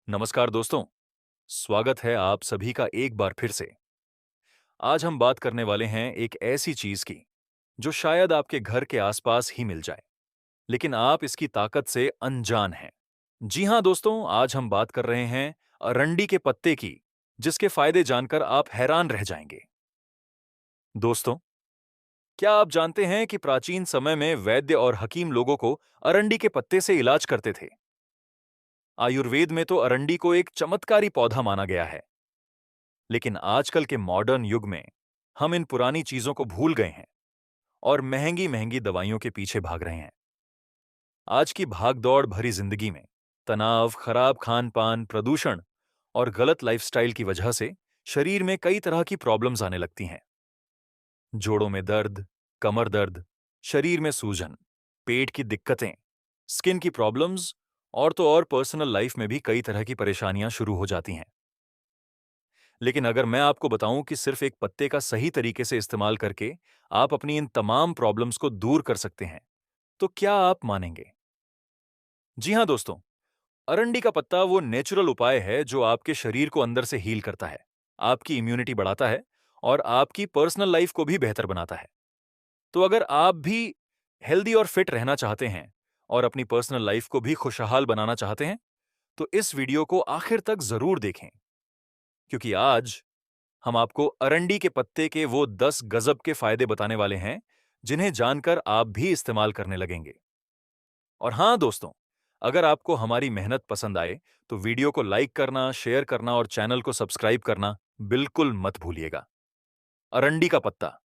नमस्कार दोस्तों। स्वागत है आप सभी का एक बार फिर से। आज हम बात करने वाले हैं एक ऐसी चीज की जो शायद आपके घर के आसपास ही मिल जाए, लेकिन आप इसकी ताकत से अनजान हैं। जी हां दोस्तों, आज हम बात कर रहे हैं अरंडी के पत्ते की, जिसके फायदे जानकर आप हैरान रह जाएंगे। दोस्तों, क्या आप जानते हैं कि प्राचीन समय में वैद्य और हकीम लोगों को अरंडी के पत्ते से इलाज करते थे? आयुर्वेद में तो अरंडी को एक चमत्कारी पौधा माना गया है। लेकिन आजकल के मॉडर्न युग में हम इन पुरानी चीजों को भूल गए हैं और महंगी महंगी दवाइयों के पीछे भाग रहे हैं। आज की भागदौड़ भरी जिंदगी में तनाव, खराब खान पान, प्रदूषण और गलत लाइफस्टाइल की वजह से शरीर में कई तरह की प्रॉब्लम्स आने लगती हैं। जोड़ों में दर्द, कमर दर्द, शरीर में सूजन, पेट की दिक्कतें, स्किन की प्रॉब्लम्स और तो और पर्सनल लाइफ में भी कई तरह की परेशानियां शुरू हो जाती हैं। लेकिन अगर मैं आपको बताऊं कि सिर्फ एक पत्ते का सही तरीके से इस्तेमाल करके आप अपनी इन तमाम प्रॉब्लम्स को दूर कर सकते हैं, तो क्या आप मानेंगे? जी हां दोस्तों, अरंडी का पत्ता वो नेचुरल उपाय है जो आपके शरीर को अंदर से हील करता है, आपकी इम्यूनिटी बढ़ाता है और आपकी पर्सनल लाइफ को भी बेहतर बनाता है। तो अगर आप भी हेल्दी और फिट रहना चाहते हैं और अपनी पर्सनल लाइफ को भी खुशहाल बनाना चाहते हैं, तो इस वीडियो को आखिर तक जरूर देखें, क्योंकि आज हम आपको अरंडी के पत्ते के वो 10 गजब के फायदे बताने वाले हैं, जिन्हें जानकर आप भी इस्तेमाल करने लगेंगे। और हां दोस्तों, अगर आपको हमारी मेहनत पसंद आए, तो वीडियो को लाइक करना, शेयर करना और चैनल को सब्सक्राइब करना बिल्कुल मत भूलिएगा। अरंडी का पत्ता,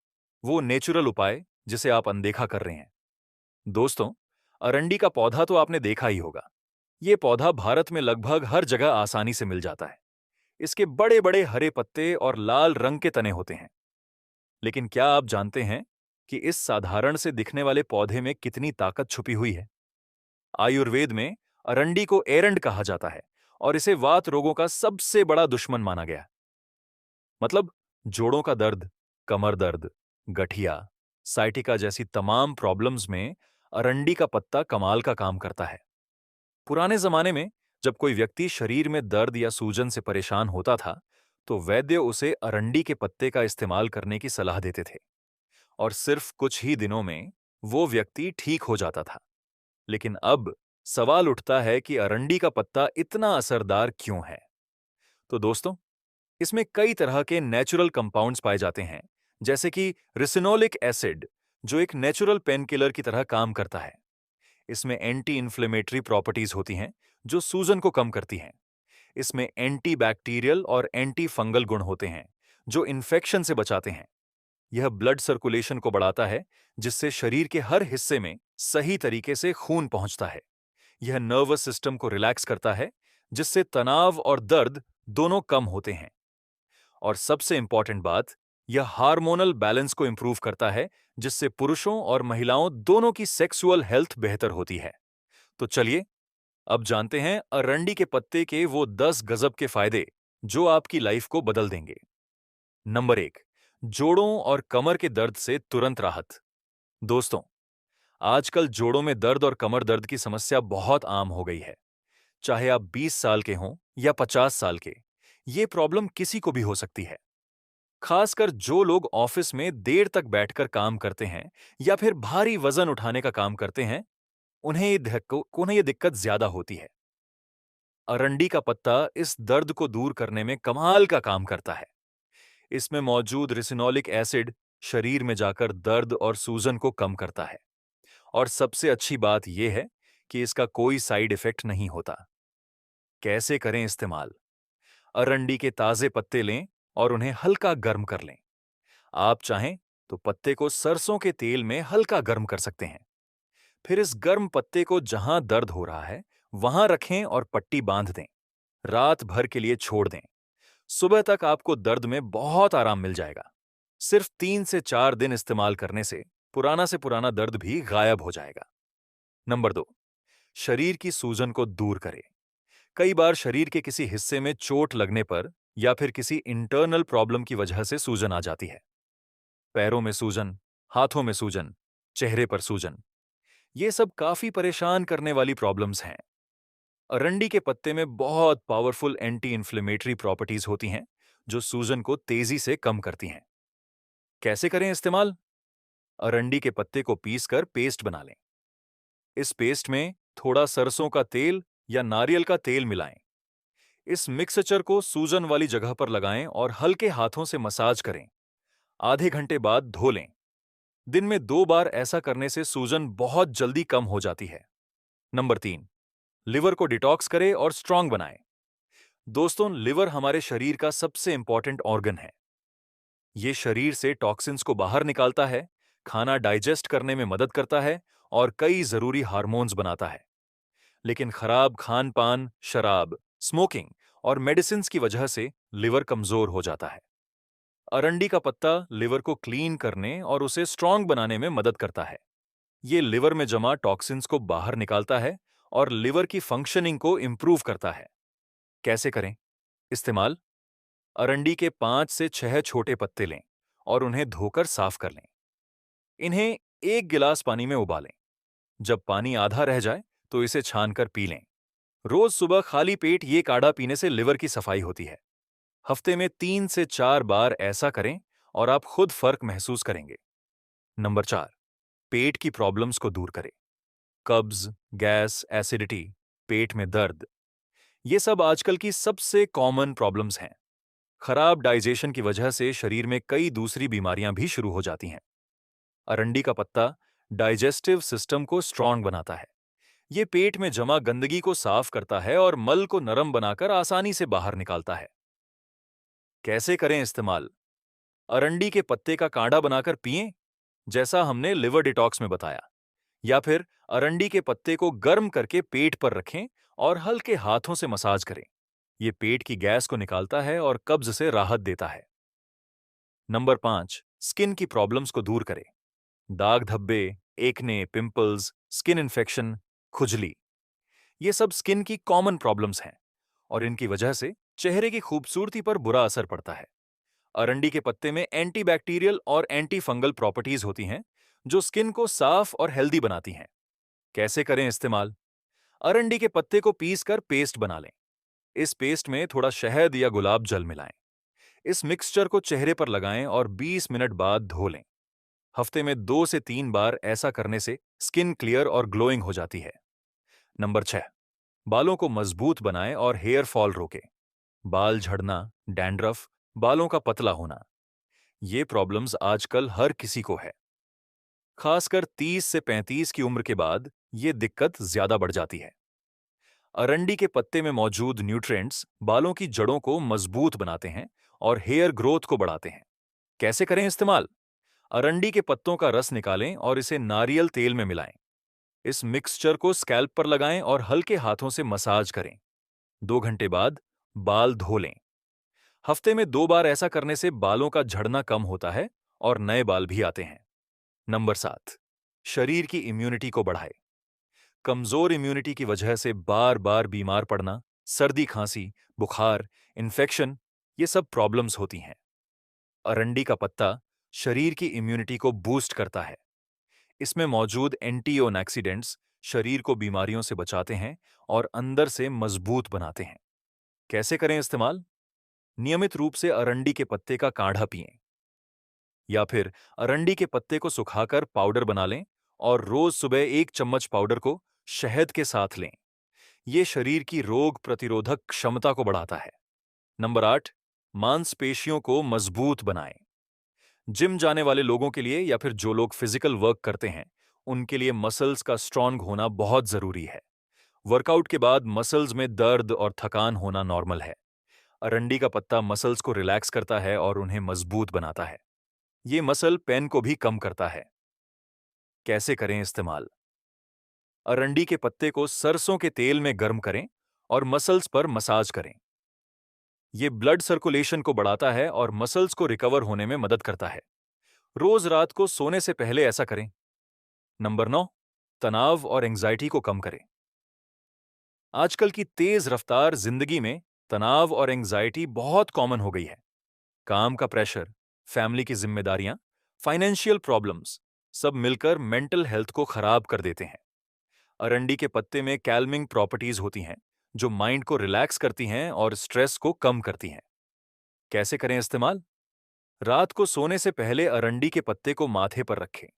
वो नेचुरल उपाय जिसे आप अनदेखा कर रहे हैं। दोस्तों, अरंडी का पौधा तो आपने देखा ही होगा। ये पौधा भारत में लगभग हर जगह आसानी से मिल जाता है। इसके बड़े बड़े हरे पत्ते और लाल रंग के तने होते हैं। लेकिन क्या आप जानते हैं कि इस साधारण से दिखने वाले पौधे में कितनी ताकत छुपी हुई है? आयुर्वेद में अरंडी को एरंड कहा जाता है और इसे वात रोगों का सबसे बड़ा दुश्मन माना गया। मतलब जोड़ों का दर्द, कमर दर्द, गठिया, साइटिका जैसी तमाम प्रॉब्लम्स में अरंडी का पत्ता कमाल का काम करता है। पुराने जमाने में जब कोई व्यक्ति शरीर में दर्द या सूजन से परेशान होता था, तो वैद्य उसे अरंडी के पत्ते का इस्तेमाल करने की सलाह देते थे और सिर्फ कुछ ही दिनों में वो व्यक्ति ठीक हो जाता था। लेकिन अब सवाल उठता है कि अरंडी का पत्ता इतना असरदार क्यों है? तो दोस्तों, इसमें कई तरह के नेचुरल कंपाउंड्स पाए जाते हैं, जैसे कि रिसिनोलिक एसिड, जो एक नेचुरल पेन किलर की तरह काम करता है। इसमें एंटी इन्फ्लेमेटरी प्रॉपर्टीज होती हैं, जो सूजन को कम करती हैं। इसमें एंटी बैक्टीरियल और एंटी फंगल गुण होते हैं, जो इन्फेक्शन से बचाते हैं। यह ब्लड सर्कुलेशन को बढ़ाता है, जिससे शरीर के हर हिस्से में सही तरीके से खून पहुंचता है। यह नर्वस सिस्टम को रिलैक्स करता है, जिससे तनाव और दर्द दोनों कम होते हैं। और सबसे इंपॉर्टेंट बात, यह हार्मोनल बैलेंस को इंप्रूव करता है, जिससे पुरुषों और महिलाओं दोनों की सेक्सुअल हेल्थ बेहतर होती है। तो चलिए, अब जानते हैं अरंडी के पत्ते के वो 10 गजब के फायदे जो आपकी लाइफ को बदल देंगे। नंबर 1, जोड़ों और कमर के दर्द से तुरंत राहत। दोस्तों, आजकल जोड़ों में दर्द और कमर दर्द की समस्या बहुत आम हो गई है। चाहे आप 20 साल के हों या 50 साल के, ये प्रॉब्लम किसी को भी हो सकती है। खासकर जो लोग ऑफिस में देर तक बैठकर काम करते हैं या फिर भारी वजन उठाने का काम करते हैं, उन्हें ये दिक्कत ज्यादा होती है। अरंडी का पत्ता इस दर्द को दूर करने में कमाल का काम करता है। इसमें मौजूद रिसिनोलिक एसिड शरीर में जाकर दर्द और सूजन को कम करता है। और सबसे अच्छी बात यह है कि इसका कोई साइड इफेक्ट नहीं होता। कैसे करें इस्तेमाल? अरंडी के ताजे पत्ते लें और उन्हें हल्का गर्म कर लें। आप चाहें तो पत्ते को सरसों के तेल में हल्का गर्म कर सकते हैं। फिर इस गर्म पत्ते को जहां दर्द हो रहा है, वहां रखें और पट्टी बांध दें। रात भर के लिए छोड़ दें। सुबह तक आपको दर्द में बहुत आराम मिल जाएगा। सिर्फ 3 से 4 दिन इस्तेमाल करने से पुराना दर्द भी गायब हो जाएगा। नंबर 2, शरीर की सूजन को दूर करें। कई बार शरीर के किसी हिस्से में चोट लगने पर या फिर किसी इंटरनल प्रॉब्लम की वजह से सूजन आ जाती है। पैरों में सूजन, हाथों में सूजन, चेहरे पर सूजन, ये सब काफी परेशान करने वाली प्रॉब्लम्स हैं। अरंडी के पत्ते में बहुत पावरफुल एंटी इन्फ्लेमेटरी प्रॉपर्टीज होती हैं, जो सूजन को तेजी से कम करती हैं। कैसे करें इस्तेमाल? अरंडी के पत्ते को पीसकर पेस्ट बना लें। इस पेस्ट में थोड़ा सरसों का तेल या नारियल का तेल मिलाएं। इस मिक्सचर को सूजन वाली जगह पर लगाएं और हल्के हाथों से मसाज करें। आधे घंटे बाद धो लें। दिन में 2 बार ऐसा करने से सूजन बहुत जल्दी कम हो जाती है। नंबर 3, लिवर को डिटॉक्स करें और स्ट्रांग बनाएं। दोस्तों, लिवर हमारे शरीर का सबसे इंपॉर्टेंट ऑर्गन है। ये शरीर से टॉक्सिन्स को बाहर निकालता है, खाना डाइजेस्ट करने में मदद करता है और कई जरूरी हार्मोन्स बनाता है। लेकिन खराब खान पान, शराब, स्मोकिंग और मेडिसिन्स की वजह से लिवर कमजोर हो जाता है। अरंडी का पत्ता लिवर को क्लीन करने और उसे स्ट्रांग बनाने में मदद करता है। ये लिवर में जमा टॉक्सिन्स को बाहर निकालता है और लिवर की फंक्शनिंग को इंप्रूव करता है। कैसे करें इस्तेमाल? अरंडी के 5 से 6 छोटे पत्ते लें और उन्हें धोकर साफ कर लें। इन्हें 1 गिलास पानी में उबालें। जब पानी आधा रह जाए तो इसे छानकर पी लें। रोज सुबह खाली पेट ये काढ़ा पीने से लिवर की सफाई होती है। हफ्ते में 3 से 4 बार ऐसा करें और आप खुद फर्क महसूस करेंगे। नंबर 4, पेट की प्रॉब्लम्स को दूर करें। कब्ज, गैस, एसिडिटी, पेट में दर्द, ये सब आजकल की सबसे कॉमन प्रॉब्लम्स हैं। खराब डाइजेशन की वजह से शरीर में कई दूसरी बीमारियां भी शुरू हो जाती हैं। अरंडी का पत्ता डाइजेस्टिव सिस्टम को स्ट्रांग बनाता है। ये पेट में जमा गंदगी को साफ करता है और मल को नरम बनाकर आसानी से बाहर निकालता है। कैसे करें इस्तेमाल? अरंडी के पत्ते का काढ़ा बनाकर पिएं, जैसा हमने लिवर डिटॉक्स में बताया, या फिर अरंडी के पत्ते को गर्म करके पेट पर रखें और हल्के हाथों से मसाज करें। ये पेट की गैस को निकालता है और कब्ज से राहत देता है। नंबर 5, स्किन की प्रॉब्लम्स को दूर करें। दाग धब्बे, एक्ने, पिंपल्स, स्किन इन्फेक्शन, खुजली, ये सब स्किन की कॉमन प्रॉब्लम्स हैं और इनकी वजह से चेहरे की खूबसूरती पर बुरा असर पड़ता है। अरंडी के पत्ते में एंटीबैक्टीरियल और एंटी फंगल प्रॉपर्टीज होती हैं, जो स्किन को साफ और हेल्दी बनाती हैं। कैसे करें इस्तेमाल? अरंडी के पत्ते को पीसकर पेस्ट बना लें। इस पेस्ट में थोड़ा शहद या गुलाब जल मिलाएं। इस मिक्सचर को चेहरे पर लगाएं और 20 मिनट बाद धो लें। हफ्ते में 2 से 3 बार ऐसा करने से स्किन क्लियर और ग्लोइंग हो जाती है। नंबर 6, बालों को मजबूत बनाएं और हेयर फॉल रोकें। बाल झड़ना, डैंड्रफ, बालों का पतला होना, ये प्रॉब्लम्स आजकल हर किसी को है। खासकर 30 से 35 की उम्र के बाद ये दिक्कत ज्यादा बढ़ जाती है। अरंडी के पत्ते में मौजूद न्यूट्रिएंट्स बालों की जड़ों को मजबूत बनाते हैं और हेयर ग्रोथ को बढ़ाते हैं। कैसे करें इस्तेमाल? अरंडी के पत्तों का रस निकालें और इसे नारियल तेल में मिलाएं। इस मिक्सचर को स्कैल्प पर लगाएं और हल्के हाथों से मसाज करें। 2 घंटे बाद बाल धो लें। हफ्ते में 2 बार ऐसा करने से बालों का झड़ना कम होता है और नए बाल भी आते हैं। नंबर 7, शरीर की इम्यूनिटी को बढ़ाए। कमजोर इम्यूनिटी की वजह से बार बार बीमार पड़ना, सर्दी खांसी, बुखार, इन्फेक्शन, ये सब प्रॉब्लम्स होती हैं। अरंडी का पत्ता शरीर की इम्यूनिटी को बूस्ट करता है। इसमें मौजूद एंटीऑक्सीडेंट्स शरीर को बीमारियों से बचाते हैं और अंदर से मजबूत बनाते हैं। कैसे करें इस्तेमाल? नियमित रूप से अरंडी के पत्ते का काढ़ा पिएं, या फिर अरंडी के पत्ते को सुखाकर पाउडर बना लें और रोज सुबह 1 चम्मच पाउडर को शहद के साथ लें। ये शरीर की रोग प्रतिरोधक क्षमता को बढ़ाता है। नंबर 8, मांसपेशियों को मजबूत बनाएं। जिम जाने वाले लोगों के लिए या फिर जो लोग फिजिकल वर्क करते हैं, उनके लिए मसल्स का स्ट्रांग होना बहुत जरूरी है। वर्कआउट के बाद मसल्स में दर्द और थकान होना नॉर्मल है। अरंडी का पत्ता मसल्स को रिलैक्स करता है और उन्हें मजबूत बनाता है। ये मसल पेन को भी कम करता है। कैसे करें इस्तेमाल? अरंडी के पत्ते को सरसों के तेल में गर्म करें और मसल्स पर मसाज करें। ये ब्लड सर्कुलेशन को बढ़ाता है और मसल्स को रिकवर होने में मदद करता है। रोज रात को सोने से पहले ऐसा करें। नंबर 9, तनाव और एंजाइटी को कम करें। आजकल की तेज रफ्तार जिंदगी में तनाव और एंजाइटी बहुत कॉमन हो गई है। काम का प्रेशर, फैमिली की जिम्मेदारियां, फाइनेंशियल प्रॉब्लम्स, सब मिलकर मेंटल हेल्थ को खराब कर देते हैं। अरंडी के पत्ते में कैल्मिंग प्रॉपर्टीज होती हैं, जो माइंड को रिलैक्स करती हैं और स्ट्रेस को कम करती हैं। कैसे करें इस्तेमाल? रात को सोने से पहले अरंडी के पत्ते को माथे पर रखें।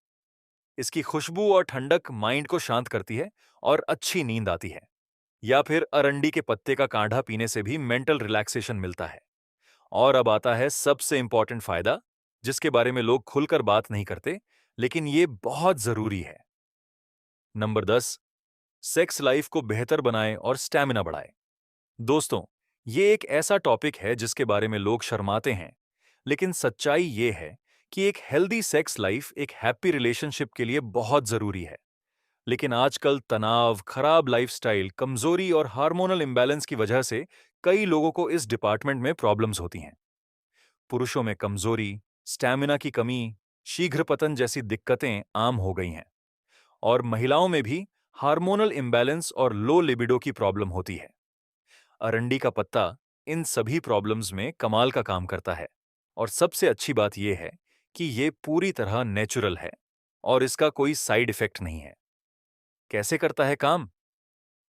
इसकी खुशबू और ठंडक माइंड को शांत करती है और अच्छी नींद आती है। या फिर अरंडी के पत्ते का काढ़ा पीने से भी मेंटल रिलैक्सेशन मिलता है। और अब आता है सबसे इंपॉर्टेंट फायदा, जिसके बारे में लोग खुलकर बात नहीं करते, लेकिन ये बहुत जरूरी है। नंबर 10, सेक्स लाइफ को बेहतर बनाएं और स्टैमिना बढ़ाएं। दोस्तों, ये एक ऐसा टॉपिक है जिसके बारे में लोग शर्माते हैं, लेकिन सच्चाई ये है कि एक हेल्दी सेक्स लाइफ एक हैप्पी रिलेशनशिप के लिए बहुत जरूरी है। लेकिन आजकल तनाव, खराब लाइफस्टाइल, कमजोरी और हार्मोनल इम्बैलेंस की वजह से कई लोगों को इस डिपार्टमेंट में प्रॉब्लम्स होती हैं। पुरुषों में कमजोरी, स्टैमिना की कमी, शीघ्र पतन जैसी दिक्कतें आम हो गई हैं, और महिलाओं में भी हार्मोनल इम्बैलेंस और लो लिबिडो की प्रॉब्लम होती है। अरंडी का पत्ता इन सभी प्रॉब्लम्स में कमाल का काम करता है, और सबसे अच्छी बात यह है कि ये पूरी तरह नेचुरल है और इसका कोई साइड इफेक्ट नहीं है। कैसे करता है काम?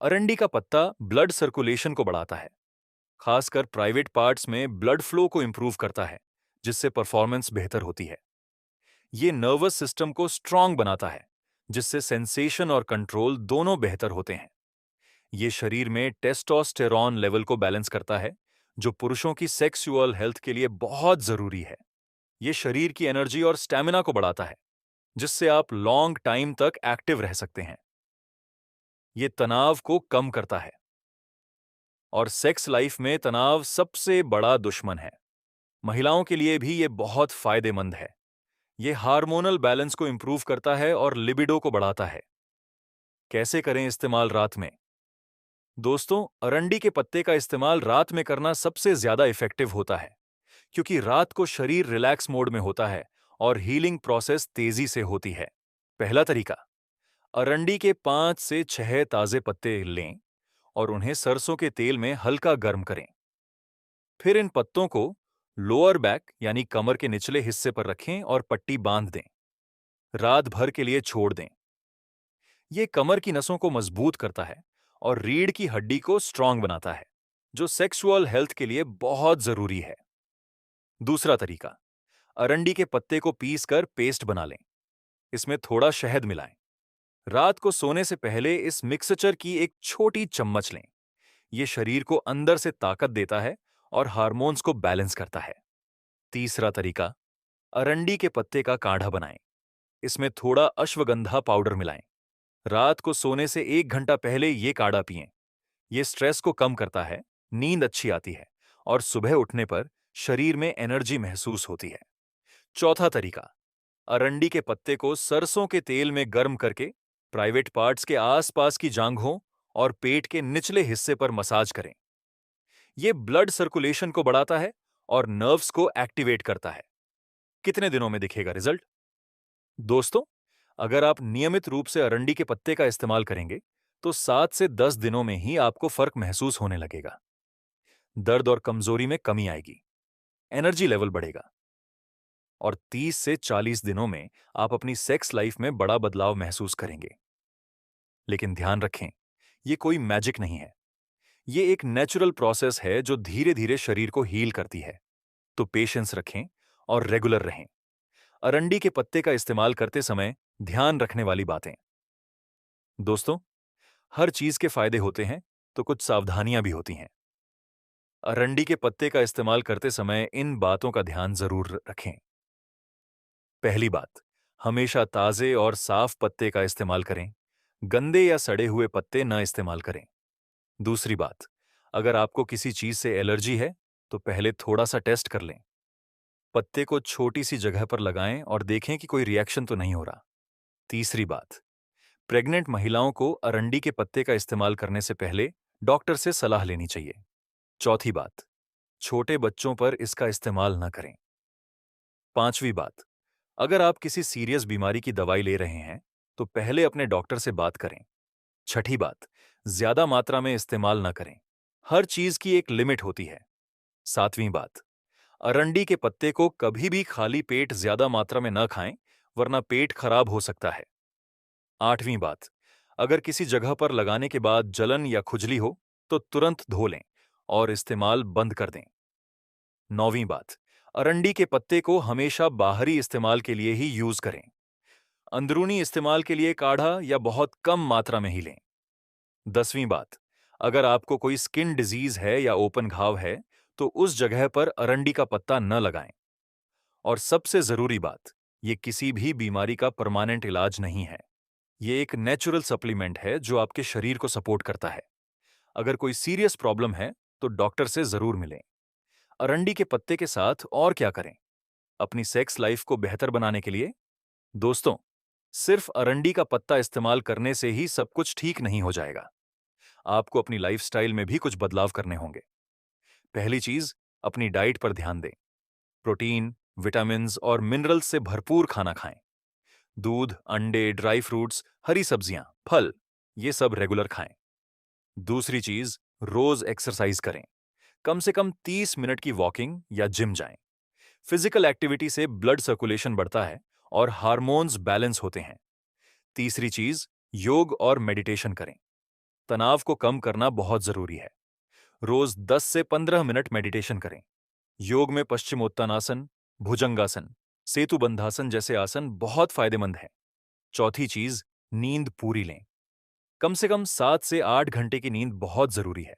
अरंडी का पत्ता ब्लड सर्कुलेशन को बढ़ाता है, खासकर प्राइवेट पार्ट्स में ब्लड फ्लो को इंप्रूव करता है, जिससे परफॉर्मेंस बेहतर होती है। ये नर्वस सिस्टम को स्ट्रांग बनाता है, जिससे सेंसेशन और कंट्रोल दोनों बेहतर होते हैं। ये शरीर में टेस्टोस्टेरॉन लेवल को बैलेंस करता है, जो पुरुषों की सेक्सुअल हेल्थ के लिए बहुत जरूरी है। ये शरीर की एनर्जी और स्टैमिना को बढ़ाता है, जिससे आप लॉन्ग टाइम तक एक्टिव रह सकते हैं। ये तनाव को कम करता है, और सेक्स लाइफ में तनाव सबसे बड़ा दुश्मन है। महिलाओं के लिए भी ये बहुत फायदेमंद है। ये हार्मोनल बैलेंस को इंप्रूव करता है और लिबिडो को बढ़ाता है। कैसे करें इस्तेमाल रात में? दोस्तों, अरंडी के पत्ते का इस्तेमाल रात में करना सबसे ज्यादा इफेक्टिव होता है, क्योंकि रात को शरीर रिलैक्स मोड में होता है और हीलिंग प्रोसेस तेजी से होती है। पहला तरीका, अरंडी के 5 से 6 ताजे पत्ते लें और उन्हें सरसों के तेल में हल्का गर्म करें। फिर इन पत्तों को लोअर बैक यानी कमर के निचले हिस्से पर रखें और पट्टी बांध दें। रात भर के लिए छोड़ दें। ये कमर की नसों को मजबूत करता है और रीढ़ की हड्डी को स्ट्रांग बनाता है, जो सेक्सुअल हेल्थ के लिए बहुत जरूरी है। दूसरा तरीका, अरंडी के पत्ते को पीस कर पेस्ट बना लें। इसमें थोड़ा शहद मिलाएं। रात को सोने से पहले इस मिक्सचर की एक छोटी चम्मच लें। ये शरीर को अंदर से ताकत देता है और हार्मोन्स को बैलेंस करता है। तीसरा तरीका, अरंडी के पत्ते का काढ़ा बनाएं। इसमें थोड़ा अश्वगंधा पाउडर मिलाएं। रात को सोने से 1 घंटा पहले ये काढ़ा पिएं। ये स्ट्रेस को कम करता है, नींद अच्छी आती है और सुबह उठने पर शरीर में एनर्जी महसूस होती है। चौथा तरीका, अरंडी के पत्ते को सरसों के तेल में गर्म करके प्राइवेट पार्ट्स के आसपास की जांघों और पेट के निचले हिस्से पर मसाज करें। ये ब्लड सर्कुलेशन को बढ़ाता है और नर्व्स को एक्टिवेट करता है। कितने दिनों में दिखेगा रिजल्ट? दोस्तों, अगर आप नियमित रूप से अरंडी के पत्ते का इस्तेमाल करेंगे, तो 7 से 10 दिनों में ही आपको फर्क महसूस होने लगेगा। दर्द और कमजोरी में कमी आएगी, एनर्जी लेवल बढ़ेगा, और 30 से 40 दिनों में आप अपनी सेक्स लाइफ में बड़ा बदलाव महसूस करेंगे। लेकिन ध्यान रखें, ये कोई मैजिक नहीं है। ये एक नेचुरल प्रोसेस है जो धीरे धीरे शरीर को हील करती है। तो पेशेंस रखें और रेगुलर रहें। अरंडी के पत्ते का इस्तेमाल करते समय ध्यान रखने वाली बातें। दोस्तों, हर चीज के फायदे होते हैं, तो कुछ सावधानियां भी होती हैं। अरंडी के पत्ते का इस्तेमाल करते समय इन बातों का ध्यान जरूर रखें। पहली बात, हमेशा ताजे और साफ पत्ते का इस्तेमाल करें। गंदे या सड़े हुए पत्ते न इस्तेमाल करें। दूसरी बात, अगर आपको किसी चीज से एलर्जी है, तो पहले थोड़ा सा टेस्ट कर लें। पत्ते को छोटी सी जगह पर लगाएं और देखें कि कोई रिएक्शन तो नहीं हो रहा। तीसरी बात, प्रेग्नेंट महिलाओं को अरंडी के पत्ते का इस्तेमाल करने से पहले डॉक्टर से सलाह लेनी चाहिए। चौथी बात, छोटे बच्चों पर इसका इस्तेमाल न करें। पांचवी बात, अगर आप किसी सीरियस बीमारी की दवाई ले रहे हैं, तो पहले अपने डॉक्टर से बात करें। छठी बात, ज्यादा मात्रा में इस्तेमाल न करें। हर चीज की एक लिमिट होती है। सातवीं बात, अरंडी के पत्ते को कभी भी खाली पेट ज्यादा मात्रा में न खाएं, वरना पेट खराब हो सकता है। आठवीं बात, अगर किसी जगह पर लगाने के बाद जलन या खुजली हो, तो तुरंत धो लें और इस्तेमाल बंद कर दें। 9वीं बात, अरंडी के पत्ते को हमेशा बाहरी इस्तेमाल के लिए ही यूज करें। अंदरूनी इस्तेमाल के लिए काढ़ा या बहुत कम मात्रा में ही लें। 10वीं बात, अगर आपको कोई स्किन डिजीज है या ओपन घाव है तो उस जगह पर अरंडी का पत्ता न लगाएं। और सबसे जरूरी बात, ये किसी भी बीमारी का परमानेंट इलाज नहीं है। ये एक नेचुरल सप्लीमेंट है जो आपके शरीर को सपोर्ट करता है। अगर कोई सीरियस प्रॉब्लम है तो डॉक्टर से जरूर मिलें। अरंडी के पत्ते के साथ और क्या करें अपनी सेक्स लाइफ को बेहतर बनाने के लिए? दोस्तों, सिर्फ अरंडी का पत्ता इस्तेमाल करने से ही सब कुछ ठीक नहीं हो जाएगा। आपको अपनी लाइफस्टाइल में भी कुछ बदलाव करने होंगे। पहली चीज, अपनी डाइट पर ध्यान दें। प्रोटीन, विटामिन्स और मिनरल्स से भरपूर खाना खाएं। दूध, अंडे, ड्राई फ्रूट्स, हरी सब्जियां, फल, ये सब रेगुलर खाएं। दूसरी चीज, रोज एक्सरसाइज करें। कम से कम 30 मिनट की वॉकिंग या जिम जाएं। फिजिकल एक्टिविटी से ब्लड सर्कुलेशन बढ़ता है और हार्मोन्स बैलेंस होते हैं। तीसरी चीज, योग और मेडिटेशन करें। तनाव को कम करना बहुत जरूरी है। रोज 10 से 15 मिनट मेडिटेशन करें। योग में पश्चिमोत्तानासन, भुजंगासन, सेतुबंधासन जैसे आसन बहुत फायदेमंद हैं। चौथी चीज, नींद पूरी लें। कम से कम 7 से 8 घंटे की नींद बहुत जरूरी है।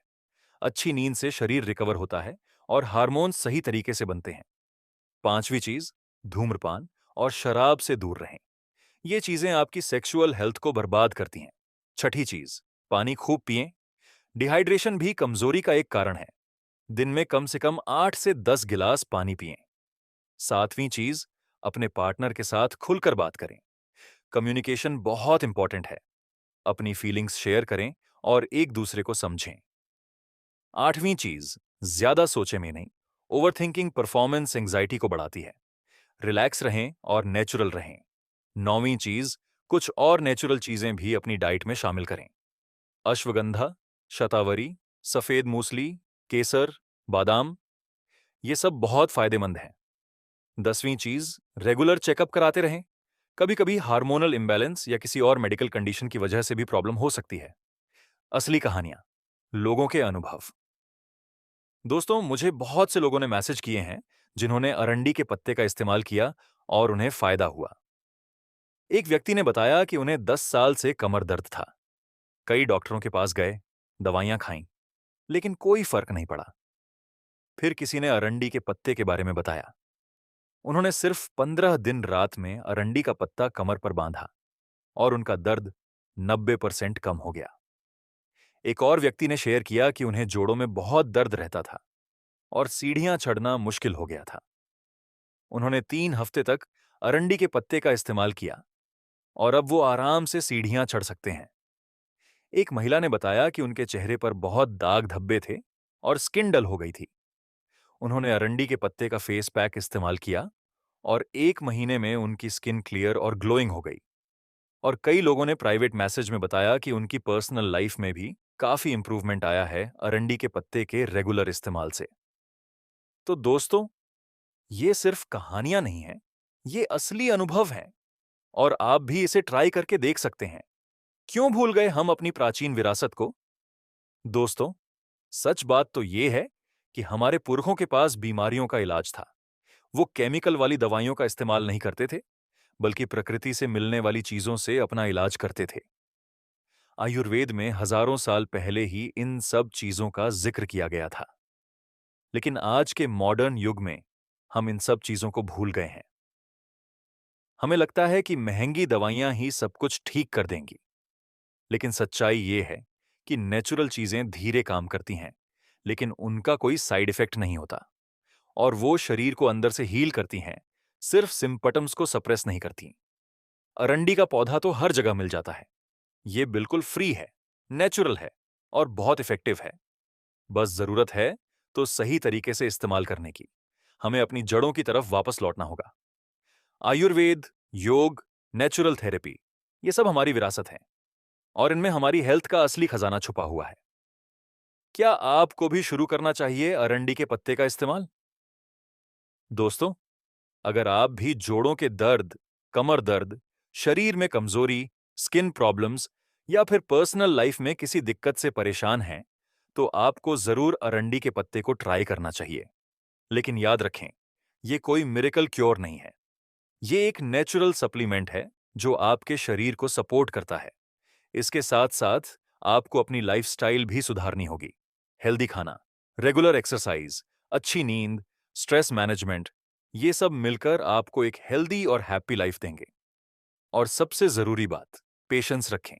अच्छी नींद से शरीर रिकवर होता है और हार्मोन सही तरीके से बनते हैं। पांचवी चीज, धूम्रपान और शराब से दूर रहें। ये चीजें आपकी सेक्सुअल हेल्थ को बर्बाद करती हैं। छठी चीज, पानी खूब पिएं। डिहाइड्रेशन भी कमजोरी का एक कारण है। दिन में कम से कम 8 से 10 गिलास पानी पिएं। सातवीं चीज, अपने पार्टनर के साथ खुलकर बात करें। कम्युनिकेशन बहुत इंपॉर्टेंट है। अपनी फीलिंग्स शेयर करें और एक दूसरे को समझें। आठवीं चीज, ज्यादा सोचे में नहीं। ओवरथिंकिंग परफॉर्मेंस एंजाइटी को बढ़ाती है। रिलैक्स रहें और नेचुरल रहें। नौवीं चीज, कुछ और नेचुरल चीजें भी अपनी डाइट में शामिल करें। अश्वगंधा, शतावरी, सफेद मूसली, केसर, बादाम, ये सब बहुत फायदेमंद हैं। 10वीं चीज, रेगुलर चेकअप कराते रहें। कभी कभी हार्मोनल इम्बैलेंस या किसी और मेडिकल कंडीशन की वजह से भी प्रॉब्लम हो सकती है। असली कहानियां, लोगों के अनुभव। दोस्तों, मुझे बहुत से लोगों ने मैसेज किए हैं जिन्होंने अरंडी के पत्ते का इस्तेमाल किया और उन्हें फायदा हुआ। एक व्यक्ति ने बताया कि उन्हें 10 साल से कमर दर्द था। कई डॉक्टरों के पास गए, दवाइयां खाईं, लेकिन कोई फर्क नहीं पड़ा। फिर किसी ने अरंडी के पत्ते के बारे में बताया। उन्होंने सिर्फ 15 दिन रात में अरंडी का पत्ता कमर पर बांधा और उनका दर्द 90% कम हो गया। एक और व्यक्ति ने शेयर किया कि उन्हें जोड़ों में बहुत दर्द रहता था और सीढ़ियां चढ़ना मुश्किल हो गया था। उन्होंने 3 हफ्ते तक अरंडी के पत्ते का इस्तेमाल किया और अब वो आराम से सीढ़ियां चढ़ सकते हैं। एक महिला ने बताया कि उनके चेहरे पर बहुत दाग धब्बे थे और स्किन डल हो गई थी। उन्होंने अरंडी के पत्ते का फेस पैक इस्तेमाल किया और 1 महीने में उनकी स्किन क्लियर और ग्लोइंग हो गई। और कई लोगों ने प्राइवेट मैसेज में बताया कि उनकी पर्सनल लाइफ में भी काफी इंप्रूवमेंट आया है अरंडी के पत्ते के रेगुलर इस्तेमाल से। तो दोस्तों, ये सिर्फ कहानियां नहीं हैं, ये असली अनुभव हैं और आप भी इसे ट्राई करके देख सकते हैं। क्यों भूल गए हम अपनी प्राचीन विरासत को? दोस्तों, सच बात तो ये है कि हमारे पुरखों के पास बीमारियों का इलाज था। वो केमिकल वाली दवाइयों का इस्तेमाल नहीं करते थे, बल्कि प्रकृति से मिलने वाली चीजों से अपना इलाज करते थे। आयुर्वेद में हजारों साल पहले ही इन सब चीजों का जिक्र किया गया था। लेकिन आज के मॉडर्न युग में हम इन सब चीजों को भूल गए हैं। हमें लगता है कि महंगी दवाइयां ही सब कुछ ठीक कर देंगी। लेकिन सच्चाई ये है कि नेचुरल चीजें धीरे काम करती हैं, लेकिन उनका कोई साइड इफेक्ट नहीं होता और वो शरीर को अंदर से हील करती हैं, सिर्फ सिम्पटम्स को सप्रेस नहीं करती। अरंडी का पौधा तो हर जगह मिल जाता है। ये बिल्कुल फ्री है, नेचुरल है और बहुत इफेक्टिव है। बस जरूरत है तो सही तरीके से इस्तेमाल करने की। हमें अपनी जड़ों की तरफ वापस लौटना होगा। आयुर्वेद, योग, नेचुरल थेरेपी, ये सब हमारी विरासत है और इनमें हमारी हेल्थ का असली खजाना छुपा हुआ है। क्या आपको भी शुरू करना चाहिए अरंडी के पत्ते का इस्तेमाल? दोस्तों, अगर आप भी जोड़ों के दर्द, कमर दर्द, शरीर में कमजोरी, स्किन प्रॉब्लम्स या फिर पर्सनल लाइफ में किसी दिक्कत से परेशान हैं, तो आपको जरूर अरंडी के पत्ते को ट्राई करना चाहिए। लेकिन याद रखें, ये कोई मिरेकल क्योर नहीं है। ये एक नेचुरल सप्लीमेंट है जो आपके शरीर को सपोर्ट करता है। इसके साथ साथ आपको अपनी लाइफस्टाइल भी सुधारनी होगी। हेल्दी खाना, रेगुलर एक्सरसाइज, अच्छी नींद, स्ट्रेस मैनेजमेंट, ये सब मिलकर आपको एक हेल्दी और हैप्पी लाइफ देंगे। और सबसे जरूरी बात, पेशेंस रखें।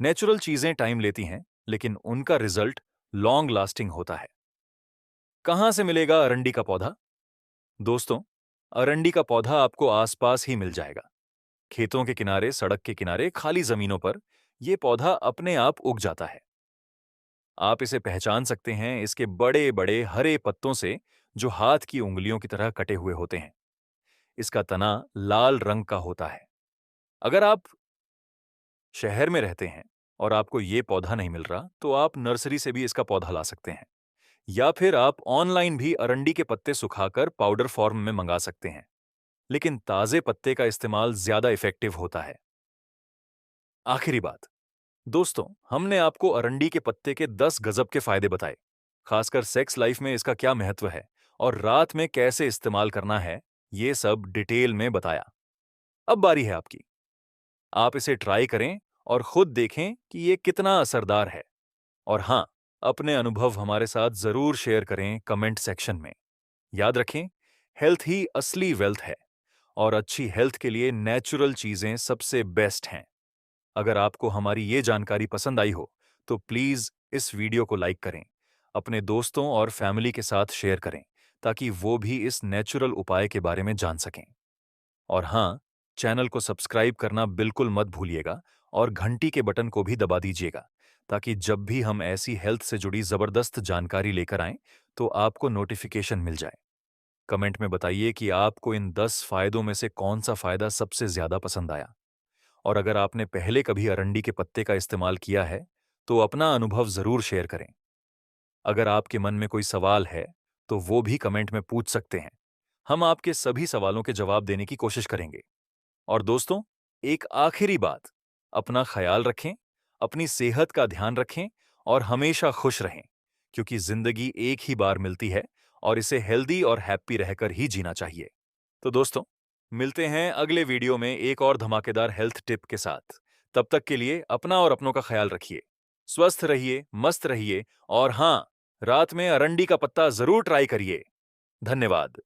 नेचुरल चीजें टाइम लेती हैं, लेकिन उनका रिजल्ट लॉन्ग लास्टिंग होता है। कहां से मिलेगा अरंडी का पौधा? दोस्तों, अरंडी का पौधा आपको आसपास ही मिल जाएगा। खेतों के किनारे, सड़क के किनारे, खाली जमीनों पर यह पौधा अपने आप उग जाता है। आप इसे पहचान सकते हैं इसके बड़े बड़े हरे पत्तों से, जो हाथ की उंगलियों की तरह कटे हुए होते हैं। इसका तना लाल रंग का होता है। अगर आप शहर में रहते हैं और आपको ये पौधा नहीं मिल रहा, तो आप नर्सरी से भी इसका पौधा ला सकते हैं। या फिर आप ऑनलाइन भी अरंडी के पत्ते सुखाकर पाउडर फॉर्म में मंगा सकते हैं। लेकिन ताजे पत्ते का इस्तेमाल ज्यादा इफेक्टिव होता है। आखिरी बात, दोस्तों, हमने आपको अरंडी के पत्ते के 10 गजब के फायदे बताए। खासकर सेक्स लाइफ में इसका क्या महत्व है और रात में कैसे इस्तेमाल करना है, ये सब डिटेल में बताया। अब बारी है आपकी। आप इसे ट्राई करें और खुद देखें कि ये कितना असरदार है। और हाँ, अपने अनुभव हमारे साथ जरूर शेयर करें कमेंट सेक्शन में। याद रखें, हेल्थ ही असली वेल्थ है और अच्छी हेल्थ के लिए नेचुरल चीजें सबसे बेस्ट हैं। अगर आपको हमारी ये जानकारी पसंद आई हो, तो प्लीज इस वीडियो को लाइक करें, अपने दोस्तों और फैमिली के साथ शेयर करें, ताकि वो भी इस नेचुरल उपाय के बारे में जान सकें। और हाँ, चैनल को सब्सक्राइब करना बिल्कुल मत भूलिएगा और घंटी के बटन को भी दबा दीजिएगा, ताकि जब भी हम ऐसी हेल्थ से जुड़ी जबरदस्त जानकारी लेकर आएं, तो आपको नोटिफिकेशन मिल जाए। कमेंट में बताइए कि आपको इन 10 फायदों में से कौन सा फायदा सबसे ज्यादा पसंद आया। और अगर आपने पहले कभी अरंडी के पत्ते का इस्तेमाल किया है, तो अपना अनुभव जरूर शेयर करें। अगर आपके मन में कोई सवाल है, तो वो भी कमेंट में पूछ सकते हैं। हम आपके सभी सवालों के जवाब देने की कोशिश करेंगे। और दोस्तों, एक आखिरी बात, अपना ख्याल रखें, अपनी सेहत का ध्यान रखें और हमेशा खुश रहें, क्योंकि जिंदगी एक ही बार मिलती है और इसे हेल्दी और हैप्पी रहकर ही जीना चाहिए। तो दोस्तों, मिलते हैं अगले वीडियो में एक और धमाकेदार हेल्थ टिप के साथ। तब तक के लिए अपना और अपनों का ख्याल रखिए, स्वस्थ रहिए, मस्त रहिए और हाँ, रात में अरंडी का पत्ता जरूर ट्राई करिए। धन्यवाद।